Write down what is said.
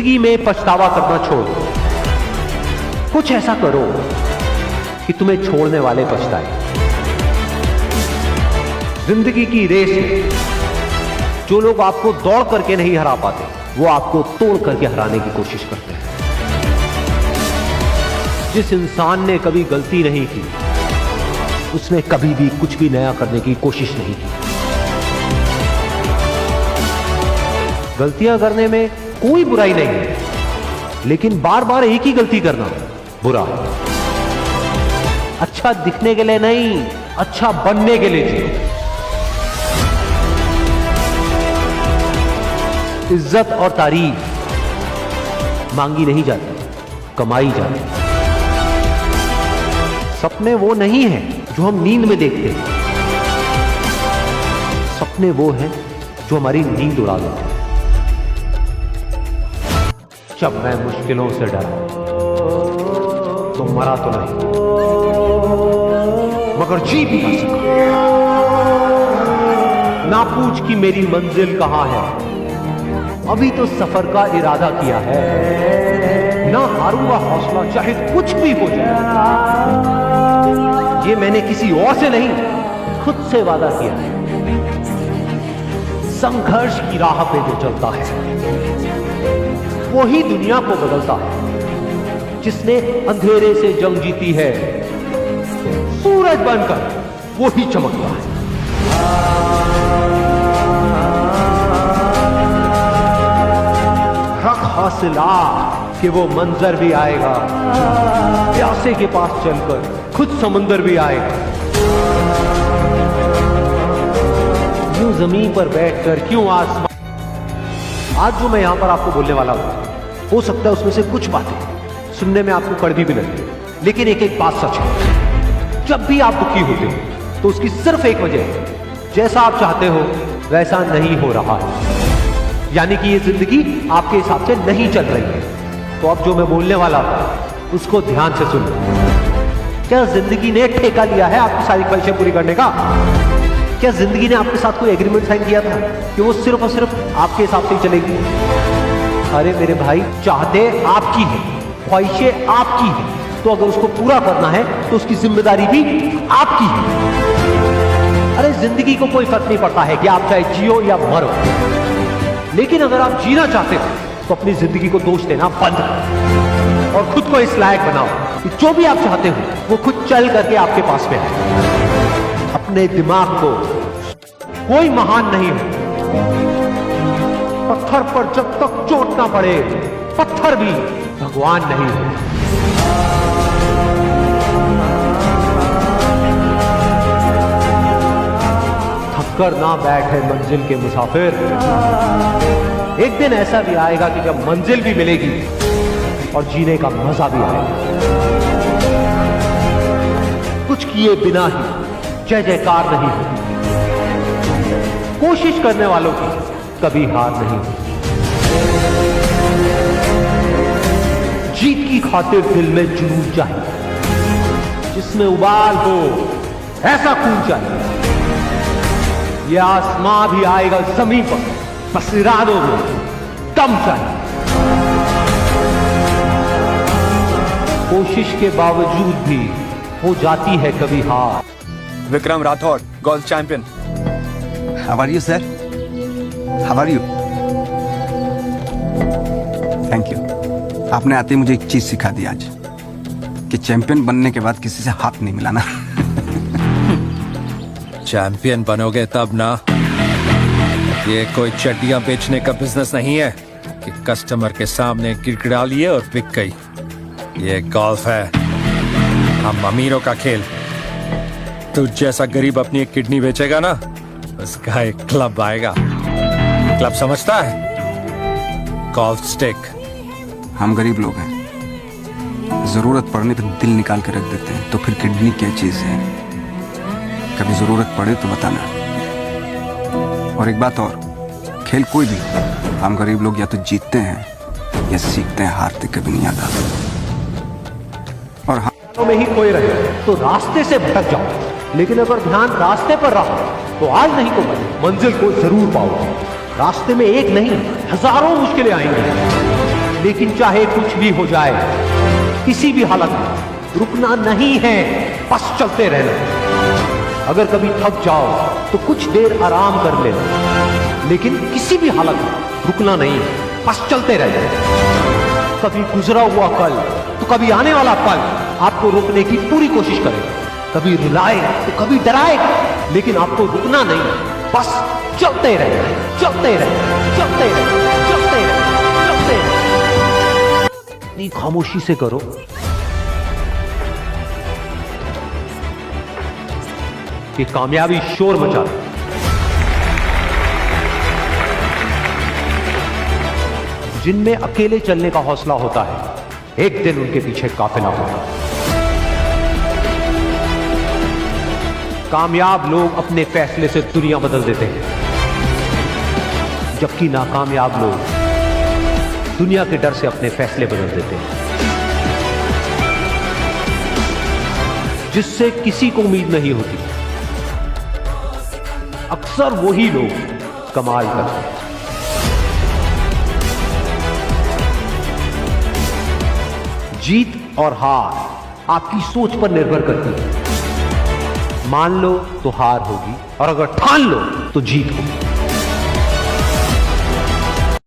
जिंदगी में पछतावा करना छोड़ दो। कुछ ऐसा करो कि तुम्हें छोड़ने वाले पछताए। जिंदगी की रेस में जो लोग आपको दौड़ करके नहीं हरा पाते, वो आपको तोड़ करके हराने की कोशिश करते हैं। जिस इंसान ने कभी गलती नहीं की, उसने कभी भी कुछ भी नया करने की कोशिश नहीं की। गलतियां करने में कोई बुराई नहीं है, लेकिन बार बार एक ही गलती करना बुरा है। अच्छा दिखने के लिए नहीं, अच्छा बनने के लिए जियो। इज्जत और तारीफ मांगी नहीं जाती, कमाई जाती। सपने वो नहीं है जो हम नींद में देखते हैं, सपने वो हैं जो हमारी नींद उड़ा देते हैं। जब मैं मुश्किलों से डरा तो मरा तो नहीं, मगर जी भी ना सका। ना पूछ कि मेरी मंजिल कहां है, अभी तो सफर का इरादा किया है। ना हारूंगा हौसला चाहे कुछ भी हो जाए। ये मैंने किसी और से नहीं, खुद से वादा किया है। संघर्ष की राह पे जो चलता है, वही दुनिया को बदलता है। जिसने अंधेरे से जंग जीती है, सूरज बनकर वो ही चमकता है। रख हौसला कि वो मंजर भी आएगा, प्यासे के पास चलकर खुद समंदर भी आएगा। यूं जमीन पर बैठकर क्यों आसमान। आज जो मैं यहां पर आपको बोलने वाला हूं, हो सकता है उसमें से कुछ बातें सुनने में आपको कड़वी भी लगे, लेकिन एक एक बात सच है। जब भी आप दुखी होते हो तो उसकी सिर्फ एक वजह है, जैसा आप चाहते हो वैसा नहीं हो रहा है। यानी कि ये जिंदगी आपके हिसाब से नहीं चल रही है। तो अब जो मैं बोलने वाला हूं उसको ध्यान से सुनो। क्या जिंदगी ने ठेका लिया है आपकी सारी ख्वाहिशें पूरी करने का? क्या जिंदगी ने आपके साथ कोई एग्रीमेंट साइन किया था कि वो सिर्फ और सिर्फ आपके हिसाब से ही चलेगी? अरे मेरे भाई, चाहते आपकी है, ख्वाहिशें आपकी है, तो अगर उसको पूरा करना है तो उसकी जिम्मेदारी भी आपकी है। अरे जिंदगी को कोई फर्क नहीं पड़ता है कि आप चाहे जियो या मरो, लेकिन अगर आप जीना चाहते हो तो अपनी जिंदगी को दोष देना बंद करो और खुद को इस लायक बनाओ कि जो भी आप चाहते हो वो खुद चल करके आपके पास में आए। अपने दिमाग को कोई महान नहीं हो। पत्थर पर जब तक चोट ना पड़े, पत्थर भी भगवान नहीं हो। थककर ना बैठे मंजिल के मुसाफिर, एक दिन ऐसा भी आएगा कि जब मंजिल भी मिलेगी और जीने का मजा भी आएगा। कुछ किए बिना ही जय जयकार नहीं होती। कोशिश करने वालों की कभी हार नहीं होती। जीत की खातिर दिल में जुनून चाहिए, जिसमें उबाल हो ऐसा खून चाहिए। ये आसमां भी आएगा जमीन पर, बस इरादों में दम चाहिए। कोशिश के बावजूद भी हो जाती है कभी हार। Vikram Rathore, golf champion. How are you, sir? How are you? Thank you. आपने आते ही मुझे एक चीज सिखा दी आज, कि चैंपियन बनने के बाद किसी से हाथ नहीं मिलाना। चैंपियन बनोगे तब ना। ये कोई चड्डियां बेचने का बिजनेस नहीं है कि कस्टमर के सामने गिड़गिड़ा लिए और बिक गई। ये गोल्फ है, हम अमीरों का खेल। तू जैसा गरीब अपनी एक किडनी बेचेगा ना, उसका एक क्लब आएगा। क्लब समझता है? Golf stick. हम गरीब लोग हैं, जरूरत पड़ने पर दिल निकाल के रख देते हैं, तो फिर किडनी क्या चीज है? कभी जरूरत पड़े तो बताना। और एक बात और, खेल कोई भी, हम गरीब लोग या तो जीतते हैं या सीखते हैं, हारते कभी नहीं आता। और में ही खोए रहे तो रास्ते से भटक जाओ, लेकिन अगर ध्यान रास्ते पर रहो तो आज नहीं तो मंजिल को जरूर पाओगे। रास्ते में एक नहीं, हजारों मुश्किलें आएंगी, लेकिन चाहे कुछ भी हो जाए, किसी भी हालत में रुकना नहीं है, बस चलते रहना। अगर कभी थक जाओ तो कुछ देर आराम कर लेना, लेकिन किसी भी हालत में रुकना नहीं है, बस चलते रहना। कभी गुजरा हुआ कल तो कभी आने वाला पल आपको रोकने की पूरी कोशिश करेगा, कभी रुलाए तो कभी डराए, लेकिन आपको रुकना नहीं, बस चलते रहना, चलते रहना, चलते रहना, चलते रहना, चलते रहना। इतनी खामोशी से करो कि कामयाबी शोर मचा दे। जिनमें अकेले चलने का हौसला होता है, एक दिन उनके पीछे काफिला होगा। कामयाब लोग अपने फैसले से दुनिया बदल देते हैं, जबकि नाकामयाब लोग दुनिया के डर से अपने फैसले बदल देते हैं। जिससे किसी को उम्मीद नहीं होती, अक्सर वही लोग कमाल करते हैं। जीत और हार आपकी सोच पर निर्भर करती है। मान लो तो हार होगी, और अगर ठान लो तो जीत होगी।